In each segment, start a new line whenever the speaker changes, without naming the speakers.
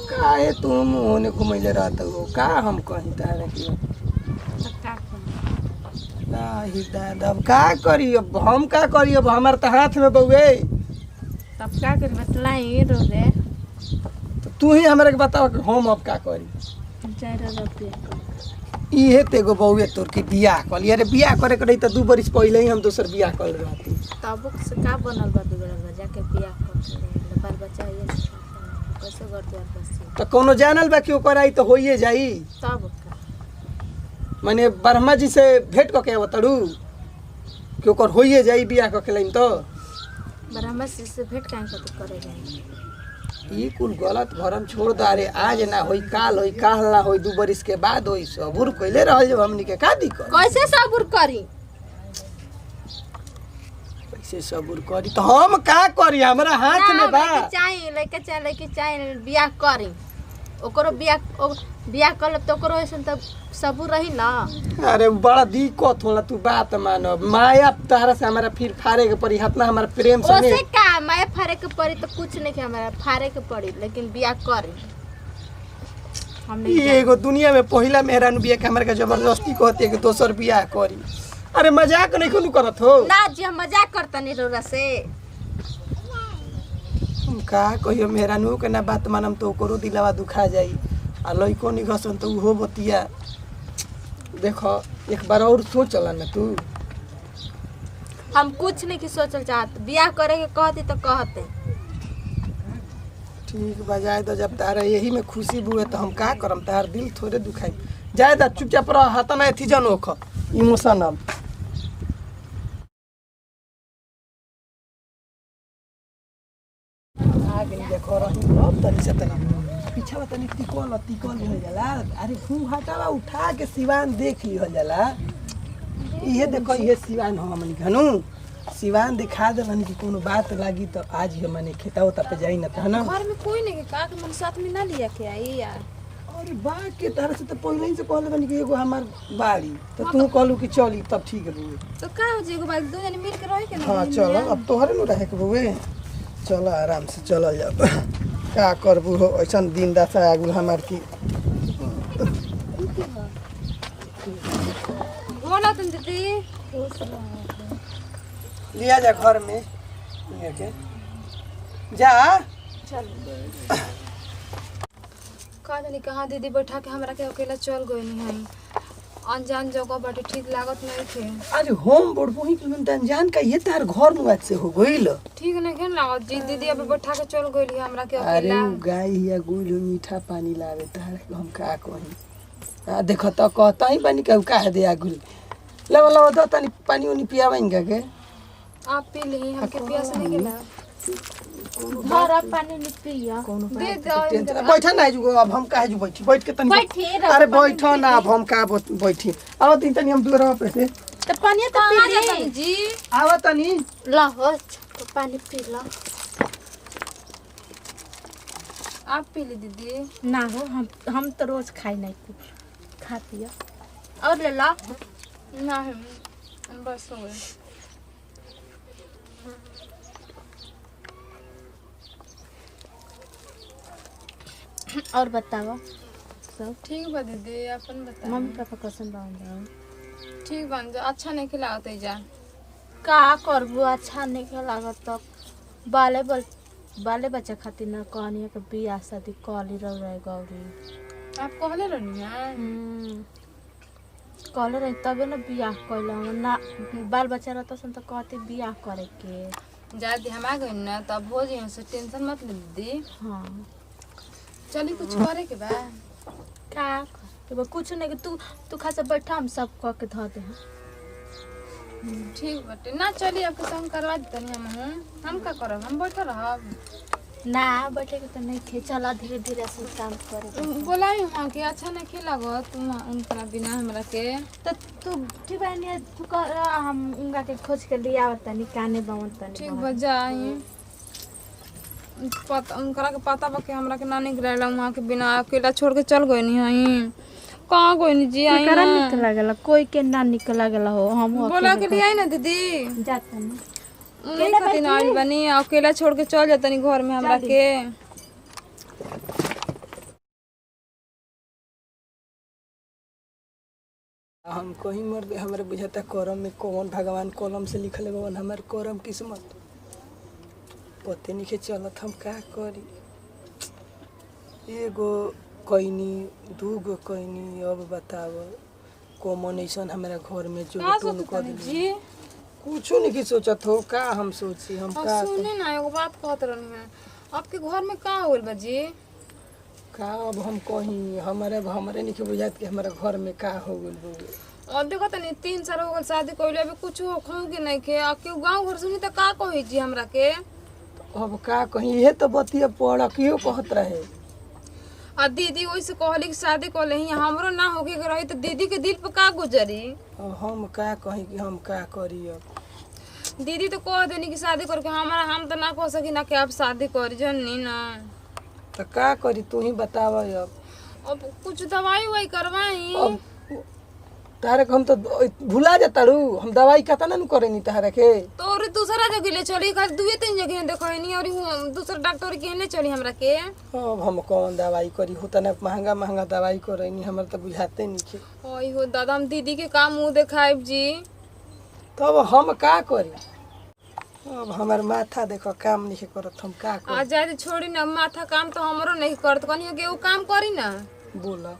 काहे तुम होने घुमैले रहत हो का हम कहीं तारे की नाही दादा अब का करी अब हम का करी अब हमार त हाथ में बउए
तब का कर बतलाई रो रे
तो तू ही हमरा के बताओ कि हम अब का करी
4000 रुपया
इहे तेगो बउए तोर के बियाह कर लिया रे बियाह करे करे त 2 बरिस पहिले ही हम दोसर बियाह कर रहती
तब से का बनल बा दुगड़ा जाके बियाह कर बाल बच्चा ये कैसे घर द्वार बसी
त कोनो जानल बा कि ओकर आई त होइए जाई
तब का
माने ब्रह्मा जी से भेंट क के आवतड़ू कि ओकर होइए जाई बियाह क के लाइन तो
ब्रह्मा से भेंट काहे कत करे जाई
ई कुल गलत भरम छोड़ दा रे आज ना होई काल होई काहला होई 2 बरिस के बाद होई सबूर कइले रहल जब हमनी के का दिक्कत
कैसे सबूर करी
कैसे सबूर करी तो हम का करी हमरा हाथ में बा
लेके चाहिए बियाह करी ओकरो बियाह कर तो ओकरो ऐसन तब सबूर रही ना
अरे बड़ा दिक्कत होला तू बात मानो माया तारा से हमारा फिर फारे के पड़ी हतना हमारा प्रेम से
ओसे का माया फारे के पड़ी तो कुछ नहीं के हमारा फारे के पड़ी लेकिन बियाह करी हमने
ये एगो दुनिया में पहिला मेहरान बियाह के हमरा के जबरदस्ती कहते है कि दोसर बियाह करी अरे मजाक नहीं कोनो करत हो
ना जी हम मजाक करता नहीं रोरा से
हम का कहियो मेहरानू के ना बात मानम तो ओकरो दिलवा दुखा जाई आ लइको निघसन तो उहो बतिया देखो एक बार और सोचला ना तू
हम कुछ नहीं की सोचल चाहत बियाह करे के कहती तो कहते
ठीक बजाए तो जब तारा यही में खुशी बुए तो हम का करम तार दिल थोड़े दुखाई जाए दा चुपचाप रह हता ना थी जन ओख इमोशनल आगे देखो रही अब तनी से तनी पीछा तनी टिकल हो जाला अरे घूम हटावा उठा के सिवान देख ली हो जाला इहे देखो इहे सिवान हो हमनी घनु सिवान दिखा देलन कि कोनो बात लागी तो आज ही माने खेताओ तप जाई न त ना
घर में कोई नहीं का के मन साथ में ना लिया के आई यार
अरे बा के तरह से तो पहले ही से कहले बनी कि एगो हमार बाड़ी तो तू कहलू कि चली तब ठीक रही
तो का हो जेगो बाइक दो जने मिल के रहे के ना
हां चलो अब तोहरे न रहे के बुए चलो आराम से चलल जा का करबू हो ऐसन दिन दशा आगु हमार की
बोला तुम दीदी
लिया जा घर में लेके जा
चल का जानी कहाँ दीदी बैठा के हमरा के अकेला चल गई नहीं है अनजान जगह बाटे ठीक लागत नहीं थे
अरे होम बोर्ड वही के अनजान का ये तार घर में आज से हो गइल
ठीक नहीं के लागत जी दीदी अभी बैठा के चल गई हमरा के
अरे
अकेला
गाय या गुल मीठा पानी लावे तार हम का कही आ देखो तो कहता ही पानी का का दे आगुल लो लो दो तनी पानी उनी पियावेंगे के
आप पी ली हमके प्यास नहीं गेला
धरा पानी नहीं पिया
दे दो
बैठा ना जुगो अब हम काहे जु बैठी बैठ के तनी
बैठी रहो,
अरे बैठो ना अब हम का बैठी अब तीन तनी हम दूर रह पे से
तो पानी तो
कहाँ
पी
जाता
ली
जी
आवा तनी
ला हो तो पानी पी ला
आप पी ली दीदी
ना हो हम तो रोज खाई नहीं कुछ खा पिया
और ले ला ना बस हो गए
और बताओ सब
ठीक बा दीदी अपन बता
मम्मी पापा कैसन बावन
ठीक बन जा अच्छा नहीं खिलाते जा
का करबू अच्छा नहीं लागत तब बाले बच्चा खातिर ना कहनी के बियाह शादी कली रह गौरी
आप कहले रहनी है
कहले रही तबे ना बियाह कैल ना बाल बच्चा रहता सन तो कहते बियाह करे के
जाती हम आ गई ना तब हो जाए से टेंशन मत ले दीदी
हाँ
चली कुछ करे के बा
का करे कुछ नहीं तू खासा बैठा हम सब कह के धो दे
ठीक बाटे ना चली आपके संग करवा देतनी हम का करब हम बैठल रहब
ना बैठे के तो नहीं थे चला धीरे धीरे से काम करे
बोलाई वहाँ के अच्छा नहीं खिलागो तुम उनका बिना हमरा के
तो तू ठीक है नहीं तू कर हम उनका के खोज के लिया आवतनी काने बावतनी
ठीक बजाई पता उनकरा के पता बा के हमरा के ना निकलेला वहाँ के बिना अकेला छोड़ के चल गई नहीं हई कहाँ गई नहीं जी आई
करा निकल गेला कोई के ना निकल गेला हो हम
बोला के लिए आई ना दीदी
जाता नहीं
उन्हीं खातिर आई बनी अकेला छोड़ के चल जातनी घर में हमरा के
हम कहीं मर गए हमारे बुझाता करम में कौन भगवान कलम से लिखल भगवान हमारे करम किस्मत पते नहीं चलत हम का करी। एगो कैनी दूगो कैनी अब बताव कॉमन ऐसा हमारा घर में जो टोन कर
जी
कुछ नहीं सोचत हो का हम सोची हम का
सुने ना एगो बात कहत रहनी है आपके घर में का होल बा जी
का अब हम कहीं हमारे नहीं बुझात कि हमारा घर में का हो गइल बउए।
और देखो तनी 3 साल हो गल शादी कइले अभी कुछ होखौ के नहीं के आ के गांव घर सुनी त का कहि जी हमरा के
अब का कहीं ये तो बतिया पड़ क्यों कहत रहे
आ दीदी वैसे कहली कि शादी कर ले हमरो ना होके के रही त दीदी के दिल पे का गुजरी।
अब हम का कहीं कि हम का करी अब
दीदी तो कह देनी कि शादी करके हमारा हम तो ना कह सकी ना कि आप शादी कर जनी ना
तो का करी तू ही बताव
अब कुछ दवाई ववाई करवाई
अब तारे के हम तो भुला जाता हम दवाई कता ना करे नी तारे के
तो और दूसरा जगह ले चली खाली 2-3 जगह देखनी और दूसरा डॉक्टर के ले चली हमरा के।
अब हम कौन दवाई करी होता ना महंगा दवाई करे नी हमरा तो बुझाते नहीं के
ओई हो दादा हम दीदी के काम मुंह देखाइब जी
तब हम का करी अब हमार माथा देखो काम नहीं करत हम का
आ
करी।
जाए छोड़ी ना माथा काम तो हमरो नहीं करत कनियो के वो काम करी ना
बोला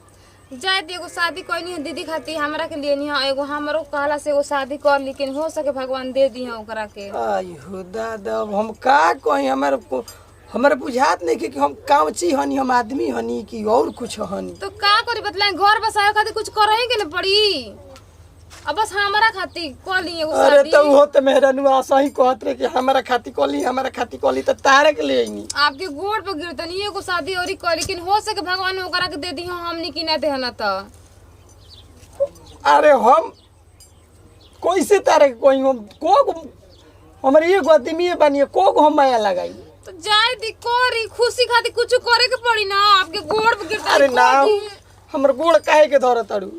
जाए दी एगो शादी करनी है दीदी खातिर हमरा के लिए नहीं एगो हमरो कहला से एगो शादी कर लेकिन हो सके भगवान दे दी ओकरा के।
आई हो दादा अब हम का कहीं हमारे बुझात नहीं कि हम कामची हनी हम आदमी हनी कि और कुछ हनी
तो का करी बतलाई घर बसाए खातिर कुछ करही के न पड़ी अब बस हमरा खातिर कर ली एगो
अरे
शादी।
तो वो तो मेरा नुआ सही कहत रहे कि हमारा खाती कोली तो तारे के ले आईनी
आपके गोड़ पे गिरतनी एगो शादी और कर लेकिन हो सके भगवान ओकरा के दे दी हमनी की ना देहना त
अरे हम कैसे तारे के कोई हम हमारे ये आदमी बनिए को हम माया लगाई
तो जाए दी करी खुशी खातिर कुछ करे के पड़ी ना आपके गोड़ पे गिरतनी
अरे ना हमर गोड़ काहे के धरत तारू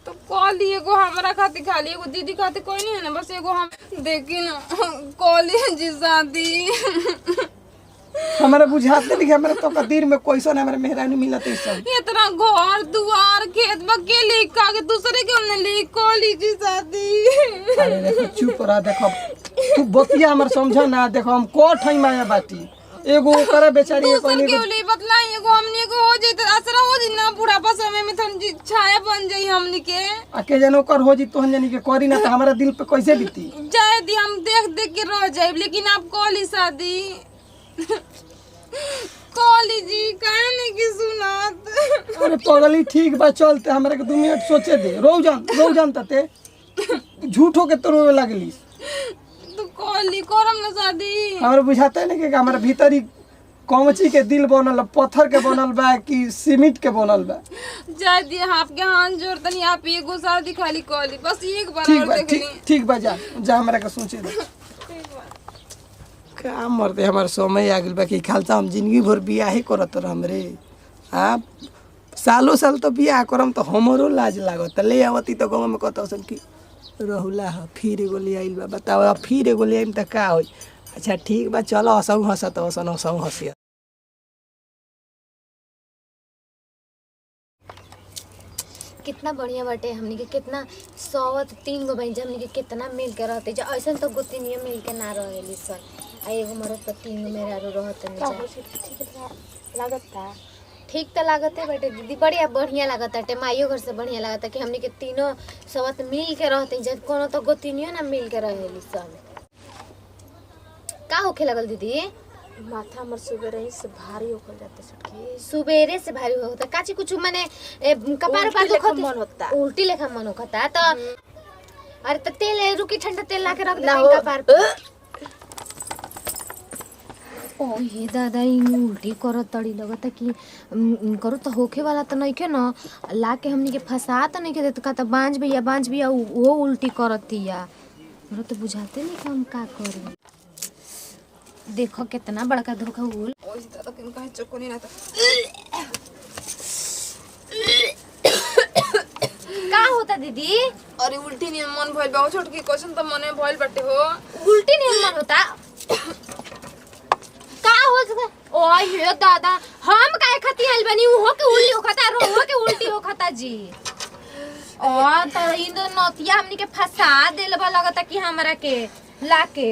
तो कॉल एगो हमरा खातिर खाली एगो दीदी खातिर कोई नहीं है ना बस एगो हम देखी ना कॉल जी शादी
हमारे बुझाते नहीं कि हमारे तो कदीर में कैसन हमारे मेहरानी मिलत ऐसन
इतना घर दुआर खेत के लिख के दूसरे के हमने लिख कॉल जी शादी।
अरे देखो चुप रह देखो तू बतिया हमर समझ ना देखो हम को ठई माया बाटी एगो करे बेचारी
दूसर के लिए बतलाई एगो हमनी को हो जाई त असरा हो जी ना बुढ़ापा समय में थन जी छाया बन जाई हमनी के
आके जनो कर हो जी तोहन जनी के करी ना त हमारा दिल पे कैसे बीती
जाए दी हम देख देख के रह जाए लेकिन आप कॉली शादी कॉली जी काहे नहीं की सुनात।
अरे पगली ठीक बा चलते हमरा के 2 मिनट सोचे दे रो जान तते झूठो के तो रोवे लागली
तो कॉली करम ना शादी
हमरा बुझाते नहीं कि हमारा भीतरी कमची के दिल बनल पत्थर के बनल बा कि सीमेंट के बनल बा।
जाए दी आपके हाथ जोड़ तनी आप एगो शादी खाली कॉली बस एक बार
ठीक
और
बा
देख ली
ठीक बा जा हमरा के सोचे दे का मरते हमार समय आ गइल बा कि खालसा हम जिंदगी भर बियाह करत रहम रे आप सालों साल तो बियाह करम तो हमरो लाज लागत ले आवती तो गाँव में कहता सन कि रहुला फिर एगो ले आइल बा बताओ फिर एगो ले आइम त का होई। अच्छा ठीक बा चलो हंसऊ हंसत हंसऊ हंसिया
कितना बढ़िया बाटे हमनी के कितना 103 गो बहन हमनी के कितना मिल के रहते जो ऐसा तो गोतिनिया मिल के ना रहेली सन आ एगो मरद पर 3 गो मेहरारू रहत नहीं लागता ठीक तो लागते बेटे दीदी बढ़िया लागता टे माइयो घर से बढ़िया लागता कि हमनी के तीनों सबत मिल के रहते जब कोनो तो गोतिनियो ना मिल के रहेली सन का होखे लगल दीदी
माथा हमर सुबेरे से भारी होकर जाते सटके
सुबेरे से भारी होता काची कुछ माने कपार पर
लेखा मन होता
उल्टी लेखा मन होता तो अरे तो तेल रुकी ठंडा तेल ला के रख दे कपार पर ओ ये दादा इन उल्टी करत तड़ी लगता कि करो तो होखे वाला तो नहीं के ना ला के हमनी के फंसा तो नहीं के देत का तो बांझ भैया वो उल्टी करतिया हमरा तो बुझाते नहीं कि हम का करी देखो कितना बड़का धोखा हुल
ओए दादा किन काहे चकोनी ना
का होता दीदी
अरे उल्टी नहीं मन भइल बा छोटकी क्वेश्चन त मने भइल बाटे हो
उल्टी नहीं मन होता का हो सका ओ ये दादा हम काहे खाती आइल बनी हो के उल्टी हो खाता रो हो के उल्टी हो खाता जी और तो इन नतिया हमनी के फंसा देल बा लगता कि हमरा के लाके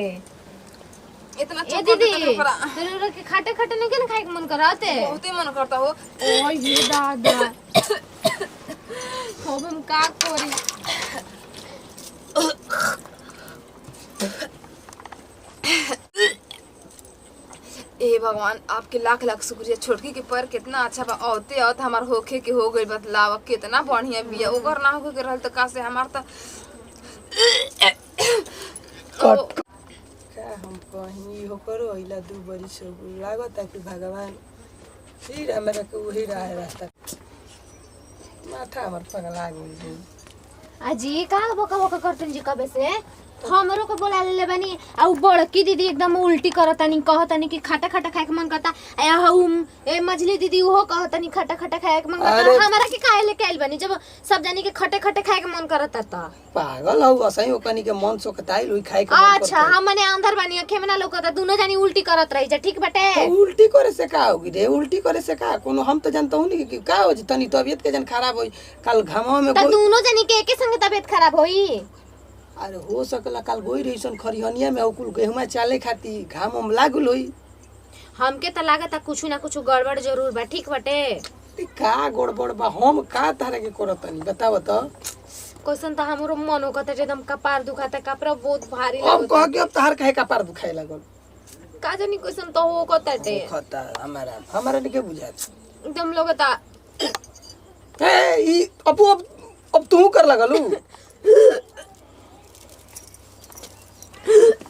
इतना
ए
चोकर
दीदी
देता कपड़ा
तेरे के खाटे खाटे नहीं के खाए के मन कराते
बहुत ही मन करता हो।
ओए ये दादा
हो हम का करी। ए भगवान आपके लाख लाख शुक्रिया। छोटकी के पर कितना अच्छा बा। औते औत हमार होखे के हो गइल बतलाव कितना बढ़िया बिया। ओकर ना होके रहल त का से हमार त
कट का हम कहीं हो करो इला 2 बरिस हो गइल। लागता कि भगवान फिर हमरा के वही रास्ता माथा हमर पगला गइल।
अजी का बका बका करतन जी कबे से हमरो को बोला ले बनी आ बड़की दीदी एकदम उल्टी करतानी कहतानी कि खाटा खाटा खाए के मन करता ए मछली दीदी वो कहतानी खाटा खाटा खाए के मन करता हमरा के काहे लेके आइल बनी जब सब जानी के खटे खटे खाए के मन करता त
पागल हो असही ओकनी के मन सोकताइल होई खाए के मन
अच्छा हम मने अंदर बनी अखे में ना लोकता दोनों जानी उल्टी करत रही जा ठीक बाटे
तो उल्टी करे से का होगी रे? उल्टी करे से का कोनो हम तो जानता हूं नहीं कि का हो तनी तबीयत के जन खराब होई कल घामवा में
त दोनों जानी के एके संग तबीयत खराब होई।
अरे हो सकला कल गोई रहीसन खरिहनिया में कुल गेहुमा चाले खाती घाम हम लागल होई।
हमके त लागता कुछ ना कुछ गड़बड़ जरूर बा ठीक बाटे।
का गड़बड़ बा हम का तारे के करतनी बताव त।
क्वेश्चन त हमरो मन होता एकदम कपार दुखाता कपड़ा बहुत भारी
अब
लगता
कह के अब तार काहे कपार दुखाए लागल?
का जानी क्वेश्चन त हो कताटे
खता हमारा नहीं के बुझात
एकदम लगता
ए ई अब तू कर लगलू।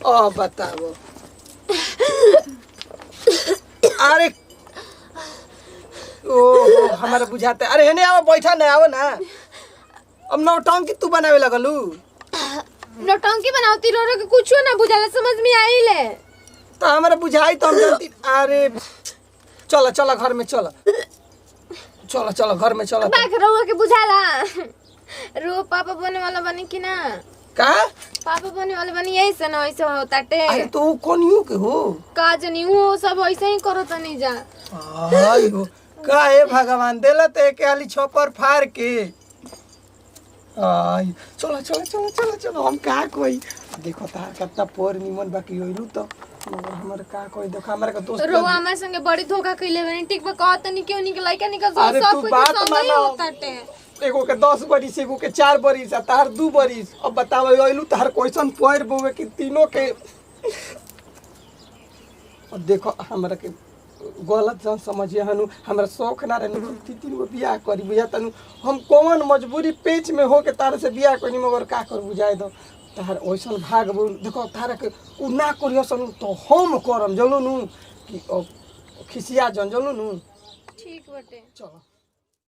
ओ बताओ अरे ओ हमारा बुझाते। अरे हेने आओ बैठा नहीं आओ ना। अब नौटंकी तू बनावे लगलू।
नौटंकी बनावती रो के कुछो ना बुझाला समझ में आइले
तो हमारा बुझाई तो हम जानती। अरे चलो चलो घर में चलो चलो चलो घर में चलो।
बाक रहुआ के बुझाला रो पापा बने वाला बनी कि ना
का
पापा बने वाला बनी यही से ना ऐसे होताटे।
अरे तो कोनियो के हो
का जानी वो सब ऐसे ही करत नहीं जा
आई हो का हे भगवान देला ते के आली छपर फाड़ के। आई चलो चलो चलो चलो चलो हम का कोई देखो तार कितना पोर निमन बाकी होइलू तो मगर हमर का कोई देखो हमरा का दोस्त
रोवा हमारे संगे बड़ी धोखा कइले बनी ठीक बा कहत नहीं क्यों नहीं लाइका निकल
अरे
सब
तू
कुछ
बात
संगे
मानो।
होताटे।
एगो के 10 बरिस एगो के 4 बरिस आ तार 2 बरिस। अब बताओ आइलू तार क्वेश्चन पोर बोवे कि तीनों के। अब देखो हमरा के गलत जन समझिए हनु हमरा शौक ना रहनु 3 गो बियाह करी बुझा तनु हम कौन मजबूरी पेच में हो के तार से बियाह करी मगर का कर बुझाए दो तार ओइसन भाग बोल देखो तार के उ ना करियो सन तो हम करम जलू नु कि खिसिया जन जलू नु
ठीक बटे
चलो।